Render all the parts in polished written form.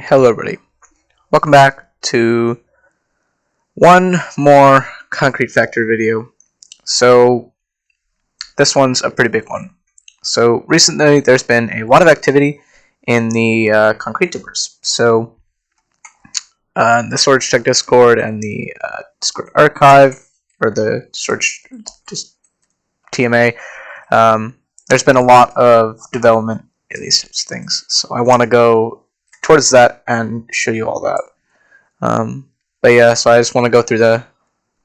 Hello everybody, welcome back to one more concrete factory video. So this one's a pretty big one. So recently there's been a lot of activity in the concrete dupers. So the Storage Tech Discord and the Discord archive, or the storage just TMA, there's been a lot of development in these types of things. So I want to go towards that and show you all that. But yeah, so I just want to go through the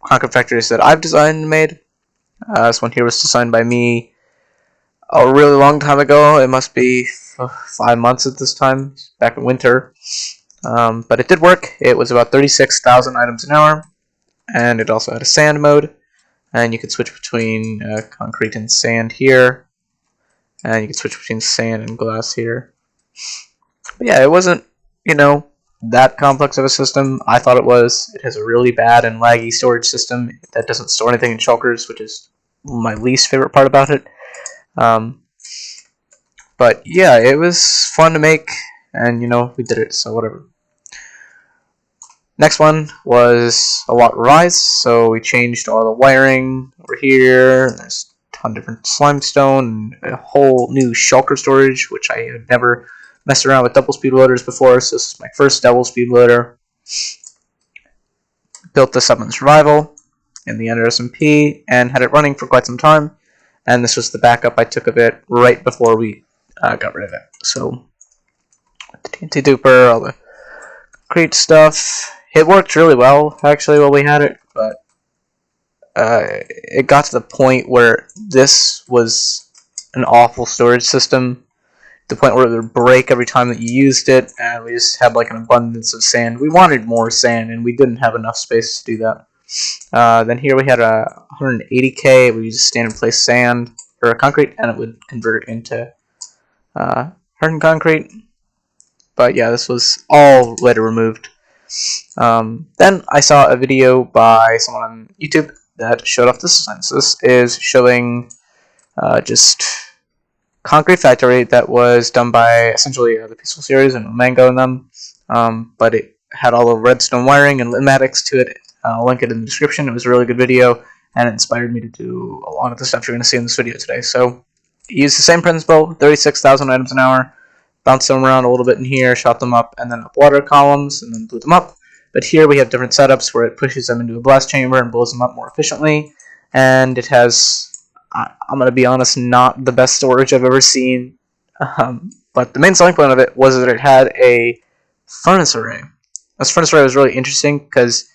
concrete factories that I've designed and made. This one here was designed by me a really long time ago. It must be 5 months at this time, back in winter. But it did work. It was about 36,000 items an hour, and it also had a sand mode, and you could switch between concrete and sand here, and you could switch between sand and glass here. But yeah, it wasn't, that complex of a system. I thought it was. It has a really bad and laggy storage system that doesn't store anything in shulkers, which is my least favorite part about it. But yeah, it was fun to make, and we did it, so whatever. Next one was a lot rise, so we changed all the wiring over here. There's a ton of different limestone and a whole new shulker storage, which I had never messed around with double speed loaders before, so this is my first double speed loader. Built this up in survival in the SMP and had it running for quite some time, and this was the backup I took of it right before we got rid of it. So the TNT duper, all the concrete stuff, it worked really well actually while we had it, but it got to the point where this was an awful storage system, the point where it would break every time that you used it, and we just had like an abundance of sand. We wanted more sand, and we didn't have enough space to do that. Then here we had a 180K. We used standard place sand or concrete, and it would convert it into hardened concrete. But yeah, this was all later removed. Then I saw a video by someone on YouTube that showed off this design. So this is showing just concrete factory that was done by essentially the Peaceful series and Ilmangos in them, but it had all the redstone wiring and LITMATICS to it. I'll link it in the description. It was a really good video, and it inspired me to do a lot of the stuff you're going to see in this video today. So use the same principle, 36,000 items an hour, bounce them around a little bit in here, shot them up, and then up water columns, and then blew them up. But here we have different setups where it pushes them into a blast chamber and blows them up more efficiently, and it has, I'm going to be honest, not the best storage I've ever seen. But the main selling point of it was that it had a furnace array. This furnace array was really interesting because,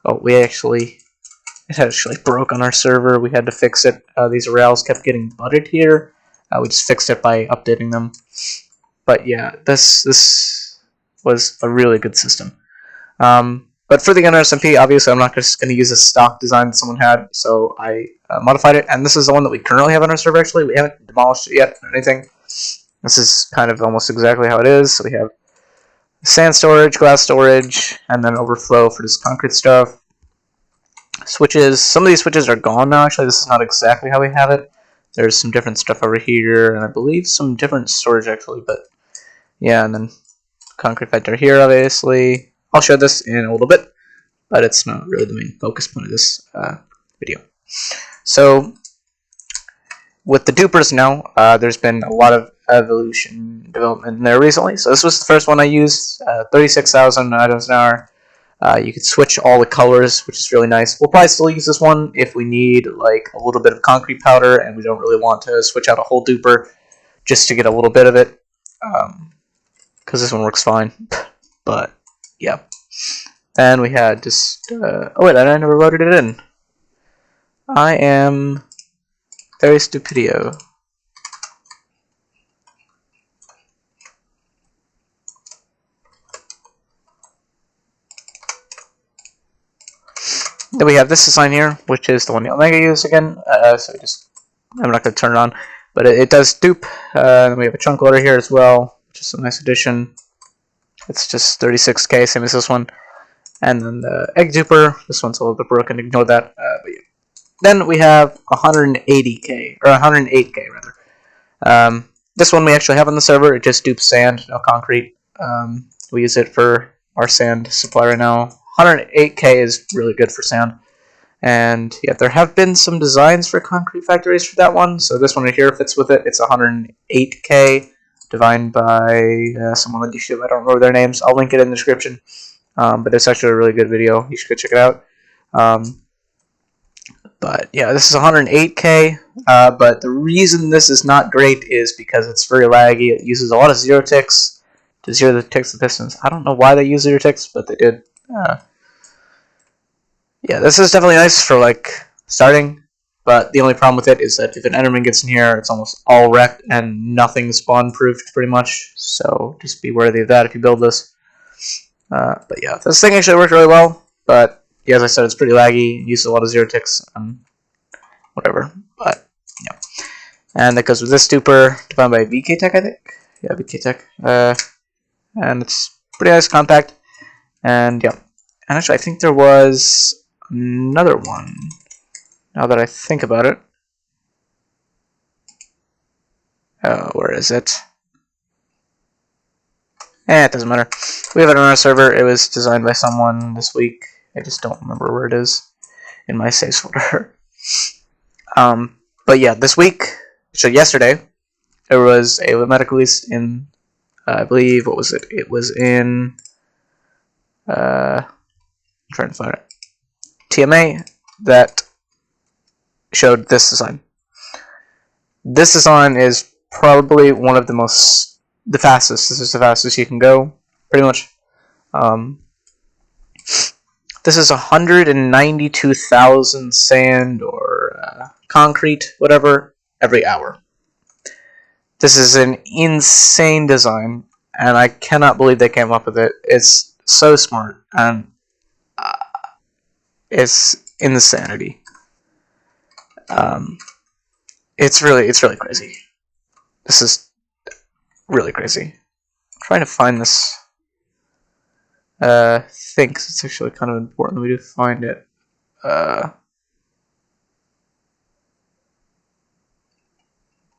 it actually broke on our server. We had to fix it. These rails kept getting butted here. We just fixed it by updating them. But yeah, this was a really good system. But for the NRSMP, obviously I'm not just going to use a stock design that someone had, so I modified it, and this is the one that we currently have on our server, actually. We haven't demolished it yet or anything. This is kind of almost exactly how it is. So we have sand storage, glass storage, and then overflow for this concrete stuff. Switches. Some of these switches are gone now, actually. This is not exactly how we have it. There's some different stuff over here, and I believe some different storage, actually, but yeah, and then concrete factor here, obviously. I'll show this in a little bit, but it's not really the main focus point of this video. So with the dupers now, there's been a lot of evolution development in there recently. So this was the first one I used, 36,000 items an hour. You could switch all the colors, which is really nice. We'll probably still use this one if we need like a little bit of concrete powder and we don't really want to switch out a whole duper just to get a little bit of it, because this one works fine. But yeah. Then we had just, oh wait, I never loaded it in. I am very stupidio. Then we have this design here, which is the one the Omega used again. So I'm not going to turn it on, but it does dupe. Then we have a chunk loader here as well, which is a nice addition. It's just 36K, same as this one. And then the egg duper. This one's a little bit broken. Ignore that. But yeah. Then we have 180K, or 108K rather. This one we actually have on the server. It just dupes sand, no concrete. We use it for our sand supply right now. 108k is really good for sand. And yeah, there have been some designs for concrete factories for that one. So this one right here fits with it. It's 108k, designed by someone on YouTube. I don't remember their names. I'll link it in the description. But it's actually a really good video. You should go check it out. But yeah, this is 108k. But the reason this is not great is because it's very laggy. It uses a lot of zero ticks to zero the ticks of pistons. I don't know why they use zero ticks, but they did. Yeah, this is definitely nice for like starting. But the only problem with it is that if an enderman gets in here, it's almost all wrecked and nothing spawn proofed pretty much. So just be wary of that if you build this. But yeah, this thing actually worked really well. But yeah, as I said, it's pretty laggy. Uses a lot of zero ticks and whatever. But yeah, and that goes with this duper, defined by VK Tech, I think. Yeah, VK Tech. And it's pretty nice, compact. And yeah, and actually, I think there was another one. Now that I think about it, where is it? It doesn't matter. We have it on our server. It was designed by someone this week. I just don't remember where it is in my saves folder. But yeah, this week, so yesterday, there was a LITMATICS release in, I believe, what was it? It was in, I'm trying to find it. TMA that showed this design. This design is probably one of the fastest. This is the fastest you can go, pretty much. This is 192,000 sand or concrete, whatever, every hour. This is an insane design, and I cannot believe they came up with it. It's so smart, and it's insanity. It's really crazy. This is really crazy. I'm trying to find this thing, because it's actually kind of important that we do find it.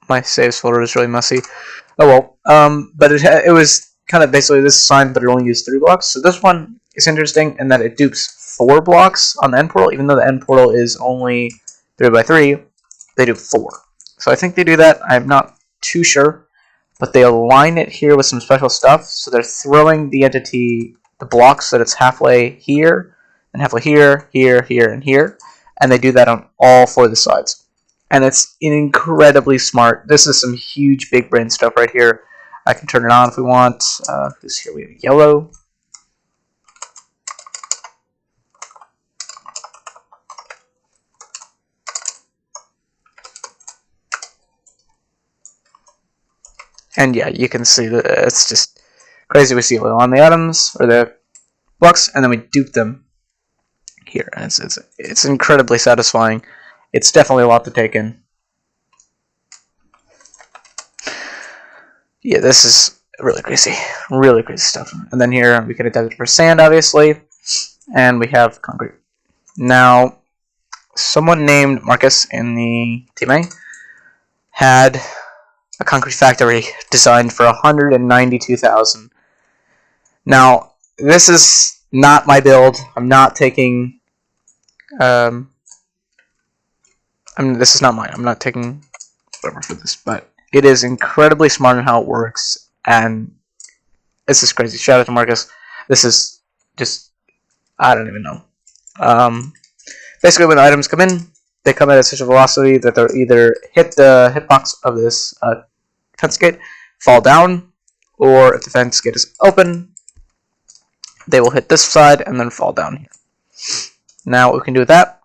My saves folder is really messy. Oh well. But it was kind of basically this design, but it only used 3 blocks. So this one is interesting in that it dupes 4 blocks on the end portal, even though the end portal is only 3x3. They do 4. So I think they do that. I'm not too sure, but they align it here with some special stuff. So they're throwing the entity, the blocks, so that it's halfway here, and halfway here, here, here, and here, and they do that on all 4 of the sides. And it's incredibly smart. This is some huge big brain stuff right here. I can turn it on if we want. Because here we have yellow. And yeah, you can see that it's just crazy. We see on the atoms or the blocks, and then we dupe them here, and it's incredibly satisfying. It's definitely a lot to take in. Yeah, this is really crazy stuff. And then here we can adapt it for sand, obviously, and we have concrete. Now, someone named Marcus in the TMA had a concrete factory designed for 192,000. Now, this is not my build. I'm not taking. This is not mine. I'm not taking whatever for this, but it is incredibly smart in how it works, and this is crazy. Shout out to Marcus. This is just, I don't even know. Basically, when the items come in, they come at such a velocity that they'll either hit the hitbox of this fence gate, fall down, or if the fence gate is open, they will hit this side and then fall down here. Now, what we can do with that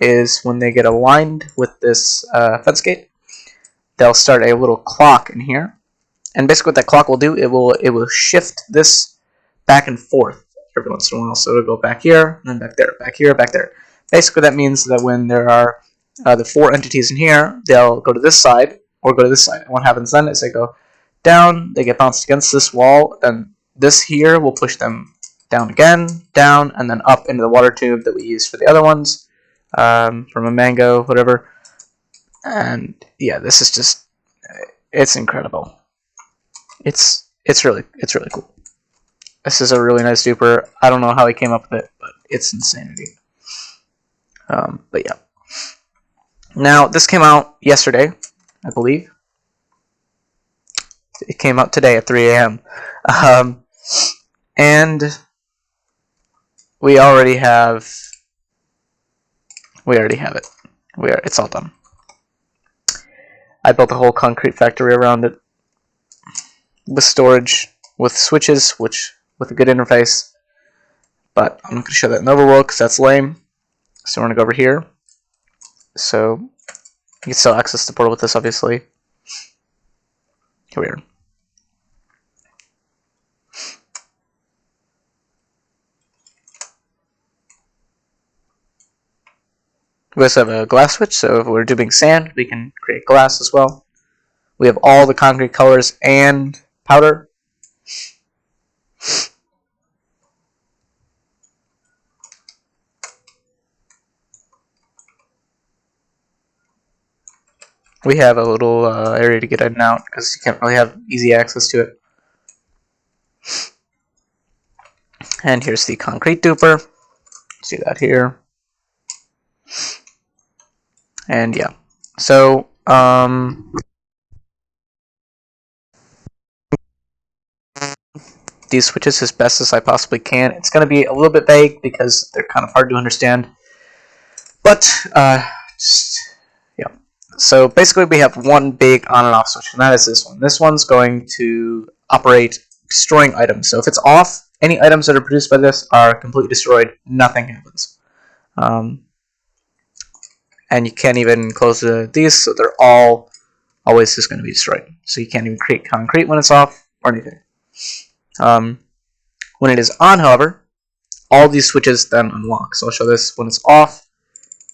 is when they get aligned with this fence gate, they'll start a little clock in here, and basically what that clock will do, it will shift this back and forth every once in a while. So it'll go back here, and then back there, back here, back there. Basically, that means that when there are the 4 entities in here, they'll go to this side or go to this side. And what happens then is they go down, they get bounced against this wall, then this here will push them down again, down, and then up into the water tube that we use for the other ones, from a mango, whatever. And yeah, this is just, it's incredible. It's really cool. This is a really nice duper. I don't know how he came up with it, but it's insanity. But yeah. Now, this came out yesterday, I believe. It came out today at 3 a.m. And we already have it. It's all done. I built a whole concrete factory around it with storage, with switches, with a good interface. But I'm not going to show that in Overworld because that's lame. So we're going to go over here. So you can still access the portal with this, obviously. Here we are. We also have a glass switch, so if we're doing sand, we can create glass as well. We have all the concrete colors and powder. We have a little area to get in and out because you can't really have easy access to it. And here's the concrete duper. See that here. And yeah, so these switches as best as I possibly can. It's going to be a little bit vague because they're kind of hard to understand. But yeah. So basically, we have one big on and off switch, and that is this one. This one's going to operate destroying items. So if it's off, any items that are produced by this are completely destroyed. Nothing happens. And you can't even close these, so they're always just going to be destroyed. So you can't even create concrete when it's off or anything. When it is on, however, all these switches then unlock. So I'll show this when it's off.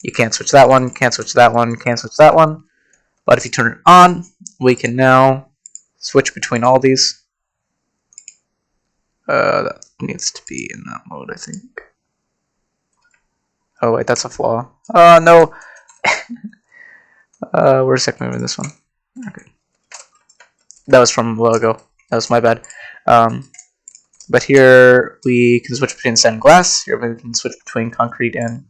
You can't switch that one, can't switch that one, can't switch that one. But if you turn it on, we can now switch between all these. That needs to be in that mode, I think. Oh wait, that's a flaw. No. Where's the second move in this one? Okay. That was from a while ago. That was my bad. But here we can switch between sand and glass. Here we can switch between concrete and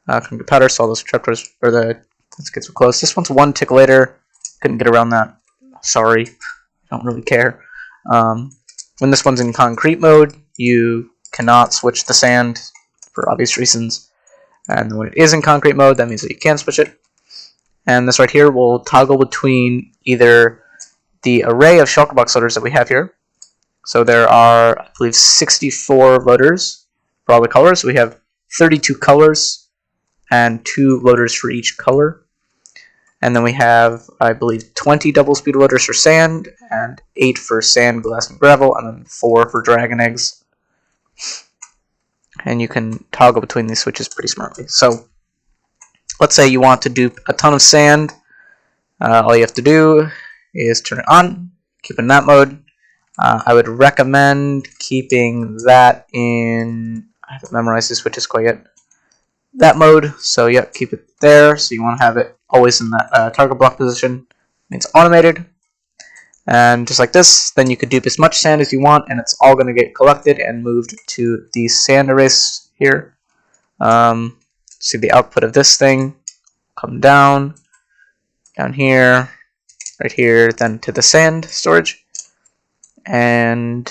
concrete powder. So all those trapdoors, or let's get so close. This one's 1 tick later. Couldn't get around that. Sorry. Don't really care. When this one's in concrete mode, you cannot switch the sand for obvious reasons. And when it is in concrete mode, that means that you can switch it. And this right here will toggle between either the array of shulker box loaders that we have here. So there are, I believe, 64 loaders for all the colors. We have 32 colors and 2 loaders for each color. And then we have, I believe, 20 double speed loaders for sand, and 8 for sand, glass, and gravel, and then 4 for dragon eggs. And you can toggle between these switches pretty smartly. So let's say you want to dupe a ton of sand. All you have to do is turn it on, keep it in that mode. I would recommend keeping that in, I haven't memorized these switches quite yet, that mode. So yep, keep it there. So you want to have it always in that target block position. It's automated. And just like this, then you could dupe as much sand as you want, and it's all going to get collected and moved to the sand erase here. See the output of this thing come down here, right here, then to the sand storage. And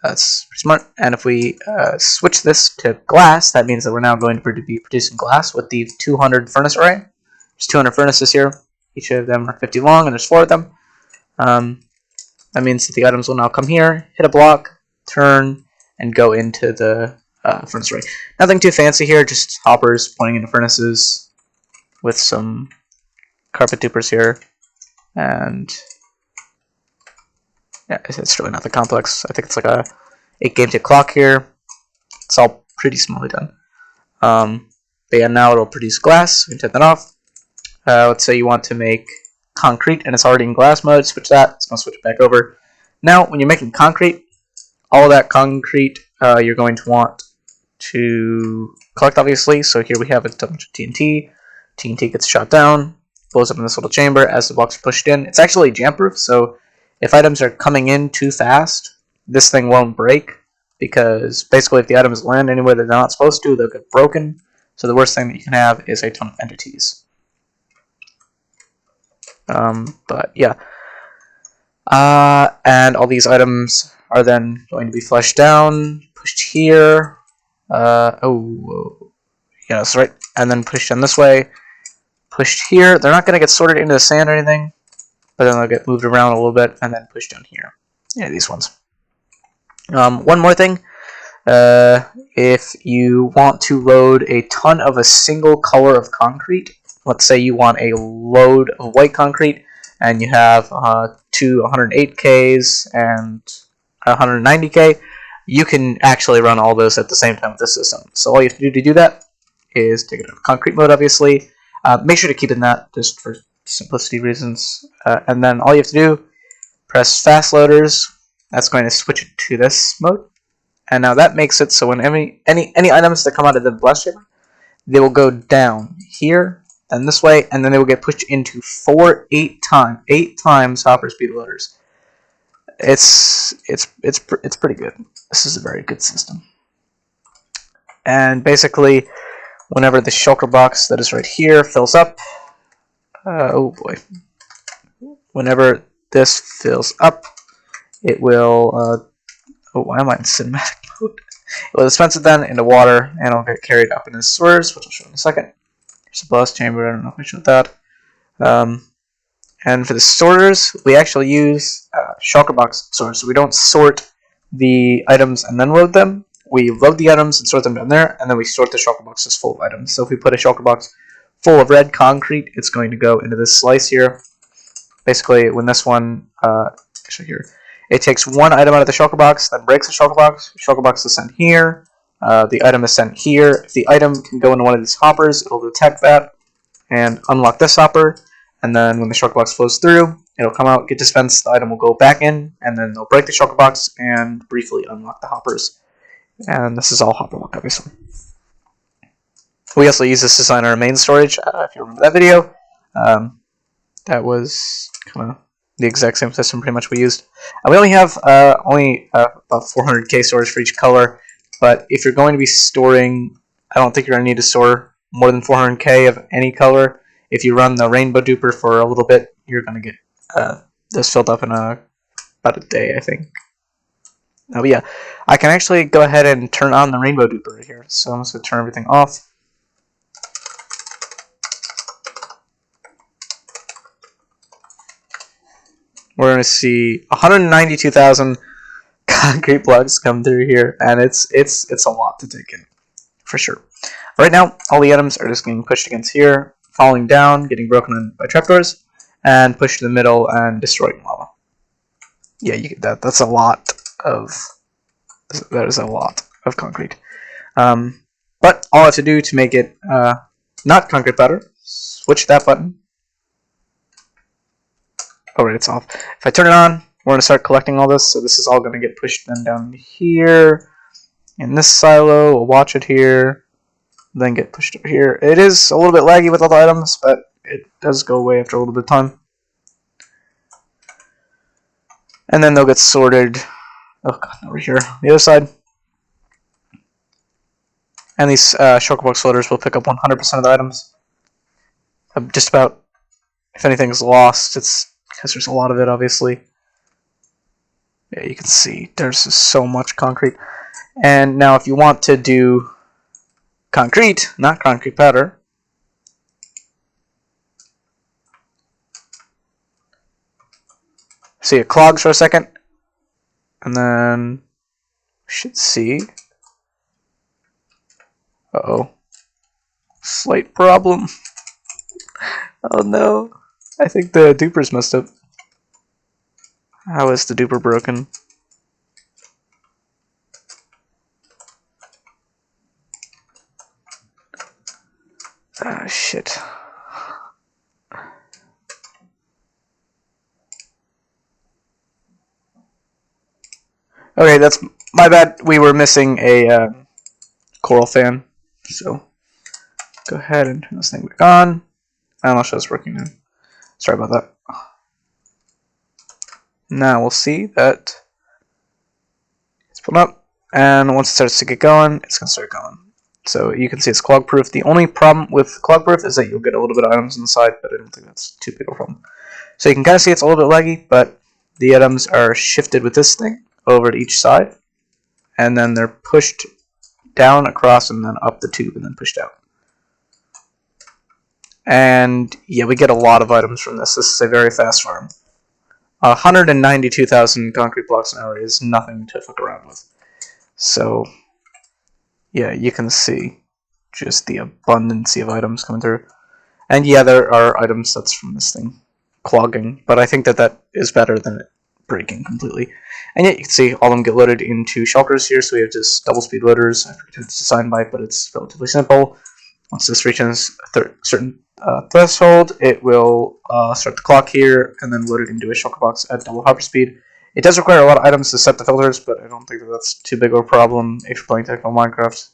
that's pretty smart. And if we switch this to glass, that means that we're now going to be producing glass with the 200 furnace array. There's 200 furnaces here. Each of them are 50 long, and there's 4 of them. That means that the items will now come here, hit a block, turn, and go into the furnace array. Nothing too fancy here, just hoppers pointing into furnaces with some carpet dupers here. And yeah, it's really not that complex. I think it's like a 8-game tick clock here. It's all pretty smallly done. But yeah, now it'll produce glass. We can turn that off. Let's say you want to make concrete and it's already in glass mode. Switch that. It's going to switch it back over. Now, when you're making concrete, all that concrete you're going to want to collect, obviously. So here we have a bunch of TNT. TNT gets shot down, blows up in this little chamber as the blocks are pushed in. It's actually jam-proof, so if items are coming in too fast, this thing won't break. because basically if the items land anywhere they're not supposed to, they'll get broken. So the worst thing that you can have is a ton of entities. But yeah. And all these items are then going to be flushed down, pushed here. Oh, yeah, that's right. And then pushed in this way, pushed here. They're not going to get sorted into the sand or anything, but then they'll get moved around a little bit and then pushed down here. Yeah, these ones. One more thing. If you want to load a ton of a single color of concrete, let's say you want a load of white concrete, and you have two 108Ks and 190K, you can actually run all those at the same time with the system. So all you have to do that is take it out of concrete mode, obviously. Make sure to keep it in that, just for simplicity reasons. And then all you have to do, press fast loaders. That's going to switch it to this mode. And now that makes it so when any items that come out of the blast chamber, they will go down here and this way, and then they will get pushed into 8 times hopper speed loaders. It's pretty good. This is a very good system. And basically, whenever the shulker box that is right here fills up, oh boy, whenever this fills up, it will. Oh, why am I in cinematic mode? It will dispense it then into water, and it'll get carried up into the sewers, which I'll show in a second. There's a blast chamber. I don't know if I showed that. And for the sorters, we actually use shulker box sorters. So we don't sort the items and then load them. We load the items and sort them down there, and then we sort the shulker boxes full of items. So if we put a shulker box full of red concrete, it's going to go into this slice here. Basically, when this one, actually here, it takes one item out of the shulker box, then breaks the shulker box is sent here, the item is sent here. If the item can go into one of these hoppers, it'll detect that and unlock this hopper, and then when the shulker box flows through, it'll come out, get dispensed, the item will go back in, and then they'll break the shulker box and briefly unlock the hoppers. And this is all hopper lock, obviously. We also use this to design our main storage, if you remember that video. That was kind of the exact same system pretty much we used. And we only have about 400k storage for each color, but if you're going to be storing, I don't think you're going to need to store more than 400k of any color. If you run the rainbow duper for a little bit, you're going to get this filled up in about a day, I think. Oh, but yeah, I can actually go ahead and turn on the rainbow duper right here. So I'm just going to turn everything off. We're going to see 192,000 concrete blocks come through here, and it's a lot to take in, for sure. Right now, all the items are just getting pushed against here, falling down, getting broken by trapdoors, and pushed to the middle and destroying lava. Yeah, that's a lot of that is a lot of concrete. But all I have to do to make it not concrete powder, switch that button. Oh, right, it's off. If I turn it on, we're going to start collecting all this. So this is all going to get pushed then down here in this silo. We'll watch it here, then get pushed over here. It is a little bit laggy with all the items, but it does go away after a little bit of time. And then they'll get sorted. Oh god, over here, the other side. And these shulker box loaders will pick up 100% of the items. Just about. If anything's lost, it's because there's a lot of it, obviously. Yeah, you can see there's just so much concrete. And now if you want to do concrete, not concrete powder, see it clogs for a second, and then we should see, uh-oh, slight problem. Oh no, I think the duper's messed up. How is the duper broken? Ah, shit. Okay, that's my bad. We were missing a coral fan. So, go ahead and turn this thing back on. I don't know if it's working now. Sorry about that. Now we'll see that it's put up. And once it starts to get going, it's going to start going. So you can see it's clog proof. The only problem with clog proof is that you'll get a little bit of items inside, but I don't think that's too big of a problem. So you can kind of see it's a little bit laggy, but the items are shifted with this thing over to each side, and then they're pushed down, across, and then up the tube, and then pushed out. And yeah, we get a lot of items from this. This is a very fast farm. 192,000 concrete blocks an hour is nothing to fuck around with. So yeah, you can see just the abundance of items coming through. And yeah, there are items that's from this thing clogging, but I think that that is better than it breaking completely. And yet you can see all of them get loaded into shulkers here, so we have just double speed loaders. I forget it's designed by, but it's relatively simple. Once this reaches a certain threshold, it will start the clock here and then load it into a shulker box at double hopper speed. It does require a lot of items to set the filters, but I don't think that that's too big of a problem if you're playing technical Minecraft.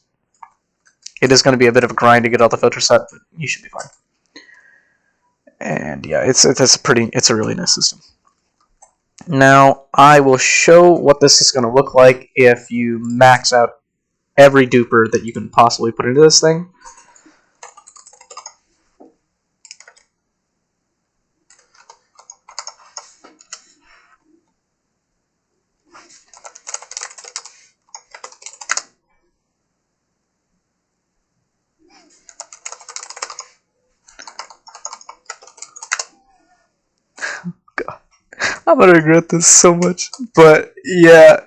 It is going to be a bit of a grind to get all the filters set, but you should be fine. And yeah, it's a really nice system. Now I will show what this is going to look like if you max out every duper that you can possibly put into this thing. God, I'm gonna regret this so much, but yeah.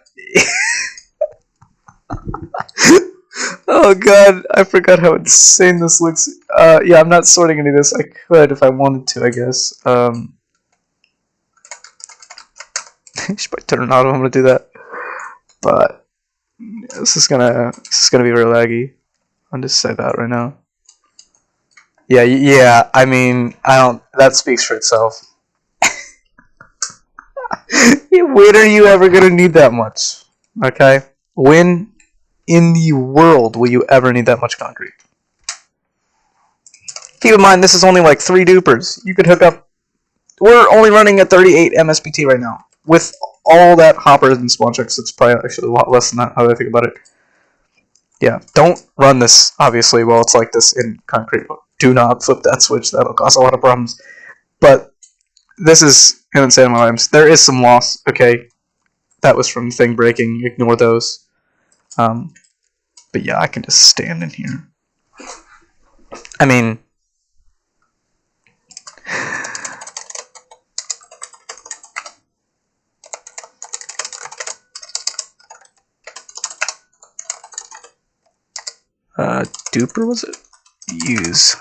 Oh god, I forgot how insane this looks. Yeah, I'm not sorting any of this. I could if I wanted to, I guess. I should probably turn it on if I'm gonna do that. But yeah, this is gonna be real laggy. I'll just say that right now. Yeah. I mean, I don't. That speaks for itself. When are you ever gonna need that much? Okay, when in the world will you ever need that much concrete? Keep in mind, this is only like 3 dupers. You could hook up. We're only running at 38 MSBT right now. With all that hoppers and spawn checks, it's probably actually a lot less than that, how do I think about it. Yeah, don't run this, obviously, while it's like this in concrete. Do not flip that switch. That'll cause a lot of problems. But this is an insane amount of items. There is some loss, okay? That was from thing breaking. Ignore those. But yeah, I can just stand in here. I mean, duper was it? Use.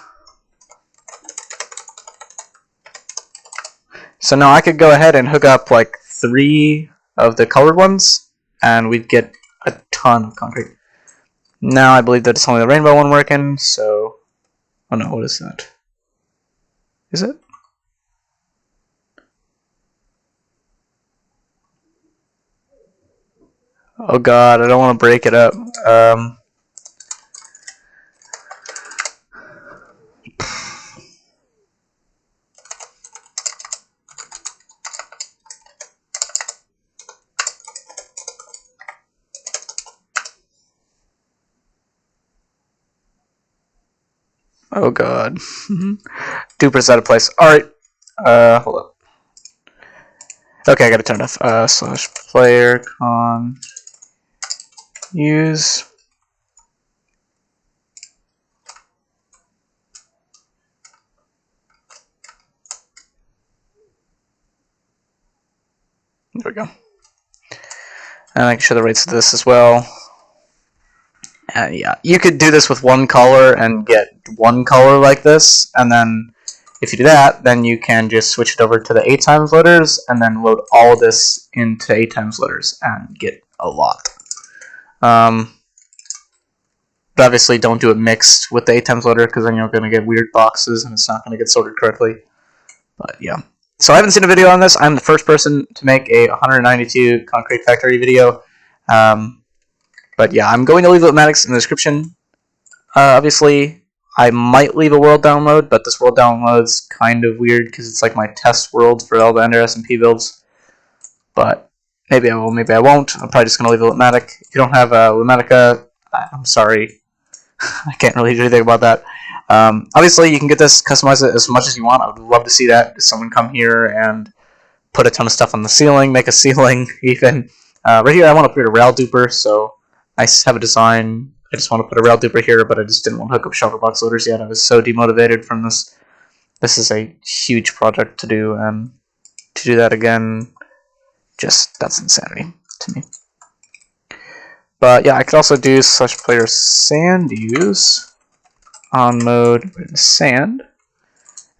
So now I could go ahead and hook up like 3 of the colored ones, and we'd get a ton of concrete. Now I believe that it's only the rainbow one working, so... Oh no, what is that? Is it? Oh god, I don't want to break it up. Oh god. Duper's out of place. Alright. Hold up. Okay, I gotta turn it off. Slash player con use. There we go. And I can show the rates of this as well. And yeah, you could do this with one color and get one color like this, and then if you do that, then you can just switch it over to the 8 times loaders and then load all of this into 8 times loaders and get a lot. But obviously don't do it mixed with the 8 times loader, because then you're going to get weird boxes and it's not going to get sorted correctly. But yeah. So I haven't seen a video on this. I'm the first person to make a 192 concrete factory video. But yeah, I'm going to leave LITMATICS in the description. Obviously, I might leave a world download, but this world download's kind of weird because it's like my test world for all the Ender SMP builds. But Maybe I will, maybe I won't. I'm probably just going to leave a Litmatic. If you don't have a Litmatica, I'm sorry. I can't really do anything about that. Obviously, you can get this, customize it as much as you want. I would love to see that. Someone come here and put a ton of stuff on the ceiling, make a ceiling even. Right here, I want to put a rail duper, so I have a design. I just want to put a rail duper here, but I just didn't want to hook up shulker box loaders yet. I was so demotivated from this. This is a huge project to do, and to do that again, just that's insanity to me. But yeah, I could also do /player sand use on mode sand.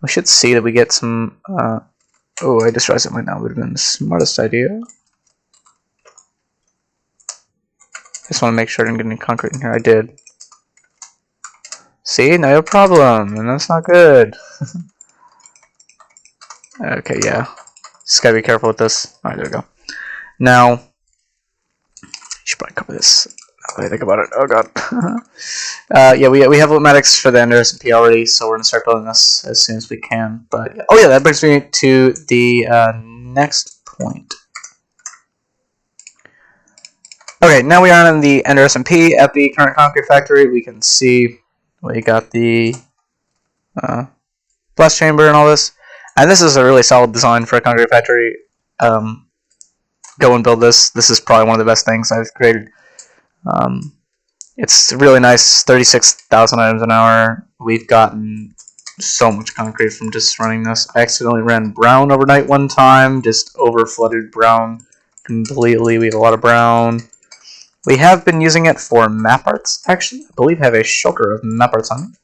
We should see that we get some. Oh, I just realized it might not would have been the smartest idea. Just want to make sure I didn't get any concrete in here. I did. See, now you have a problem, and that's not good. Okay, yeah. Just gotta be careful with this. Alright, there we go. Now, you should probably cover this. Now that I think about it. Oh god. Yeah, we have Litmatics for the Ender SMP already, so we're gonna start building this as soon as we can. But oh yeah, that brings me to the next point. Okay, now we are in the Ender SMP at the current concrete factory. We can see we got the blast chamber and all this. And this is a really solid design for a concrete factory. Go and build this. This is probably one of the best things I've created. It's really nice. 36,000 items an hour. We've gotten so much concrete from just running this. I accidentally ran brown overnight one time. Just over flooded brown completely. We have a lot of brown. We have been using it for map arts, actually. I believe I have a shulker of map arts on it.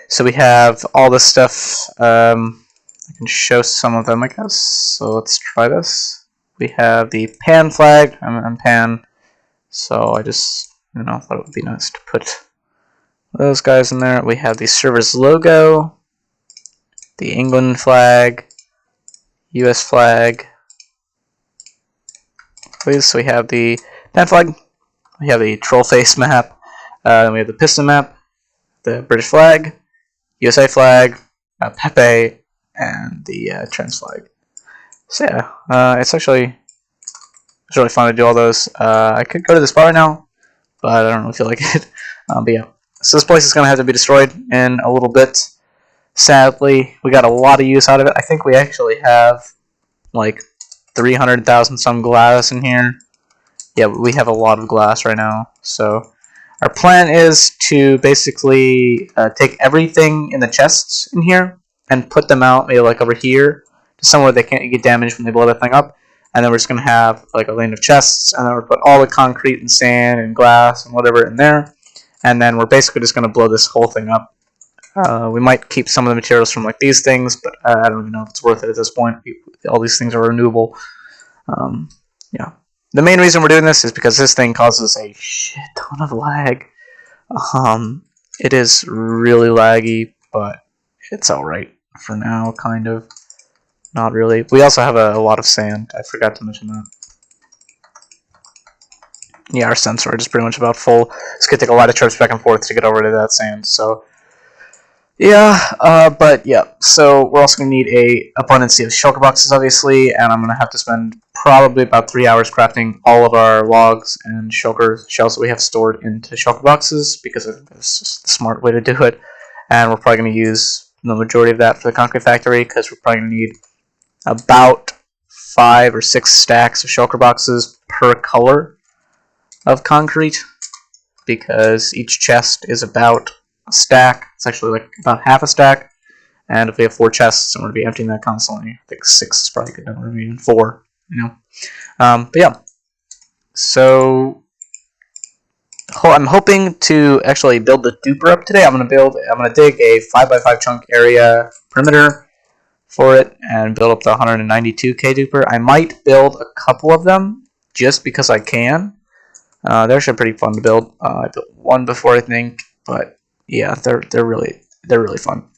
So we have all this stuff. I can show some of them, I guess. So let's try this. We have the pan flag. I'm pan. So I just, thought it would be nice to put those guys in there. We have the server's logo, the England flag, US flag. So we have the pan flag, we have the troll face map, then we have the piston map, the British flag, USA flag, Pepe, and the trans flag. So yeah, it's really fun to do all those. I could go to this bar right now, but I don't really feel like it. But yeah, so this place is going to have to be destroyed in a little bit. Sadly, we got a lot of use out of it. I think we actually have like 300,000 some glass in here. Yeah, we have a lot of glass right now. So our plan is to basically take everything in the chests in here and put them out maybe like over here to somewhere they can't get damaged when they blow that thing up. And then we're just going to have like a lane of chests, and then we'll put all the concrete and sand and glass and whatever in there. And then we're basically just going to blow this whole thing up. We might keep some of the materials from like these things, but I don't even know if it's worth it at this point. All these things are renewable. Yeah. The main reason we're doing this is because this thing causes a shit ton of lag. It is really laggy, but it's alright for now, kind of. Not really. We also have a lot of sand. I forgot to mention that. Yeah, our sand storage is pretty much about full. It's going to take a lot of trips back and forth to get over to that sand, so... Yeah, but yeah, so we're also going to need a abundance of shulker boxes, obviously, and I'm going to have to spend probably about 3 hours crafting all of our logs and shulker shells that we have stored into shulker boxes, because it's just the smart way to do it. And we're probably going to use the majority of that for the concrete factory, because we're probably going to need about 5 or 6 stacks of shulker boxes per color of concrete, because each chest is about a stack. It's actually like about half a stack, and if we have 4 chests, I'm going to be emptying that constantly. I think 6 is probably good number, maybe even 4, But yeah, so I'm hoping to actually build the duper up today. I'm going to dig a 5x5 chunk area perimeter for it and build up the 192k duper. I might build a couple of them just because I can. They're actually pretty fun to build. I built one before, I think, but yeah, they're really fun.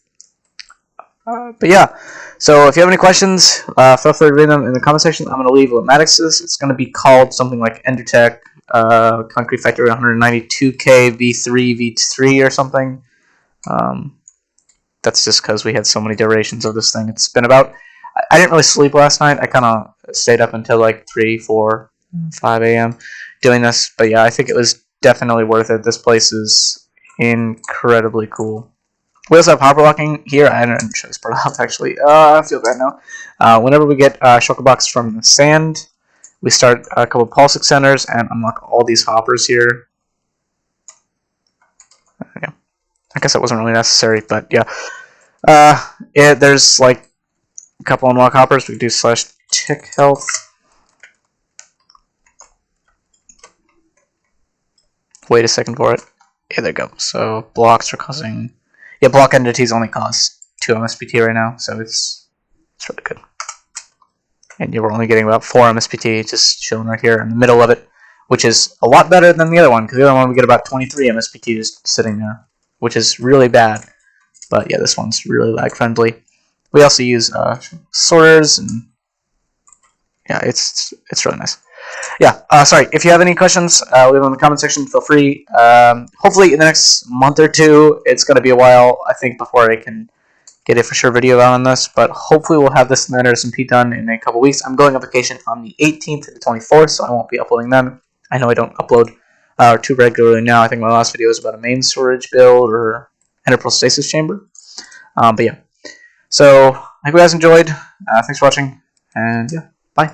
But yeah, so if you have any questions, feel free to read them in the comment section. I'm going to leave Litmatics. It's going to be called something like Endertech Concrete Factory 192k V3 V3 or something. That's just because we had so many durations of this thing. It's been about, I didn't really sleep last night. I kind of stayed up until like 3, 4, 5 a.m. doing this. But yeah, I think it was definitely worth it. This place is incredibly cool. We also have hopper locking here. I didn't show this part off actually. I feel bad now. Whenever we get Shulker Box from the sand, we start a couple of pulse centers and unlock all these hoppers here. Yeah. I guess that wasn't really necessary, but yeah. There's like a couple unlock hoppers. We can do /tick health. Wait a second for it. Yeah, there you go. So blocks are causing. Yeah, block entities only cause 2 MSPT right now, so it's really good. And we're only getting about 4 MSPT just chilling right here in the middle of it, which is a lot better than the other one, because the other one we get about 23 MSPT just sitting there, which is really bad. But yeah, this one's really lag friendly. We also use sorters, and yeah, it's really nice. Yeah, sorry, if you have any questions, leave them in the comment section, feel free. Hopefully in the next month or two, it's going to be a while, I think, before I can get a for sure video out on this, but hopefully we'll have this Net SMP done in a couple weeks. I'm going on vacation on the 18th to the 24th, so I won't be uploading them. I know I don't upload too regularly now. I think my last video was about a main storage build or integral stasis chamber. But yeah, so I hope you guys enjoyed. Thanks for watching, and yeah, bye.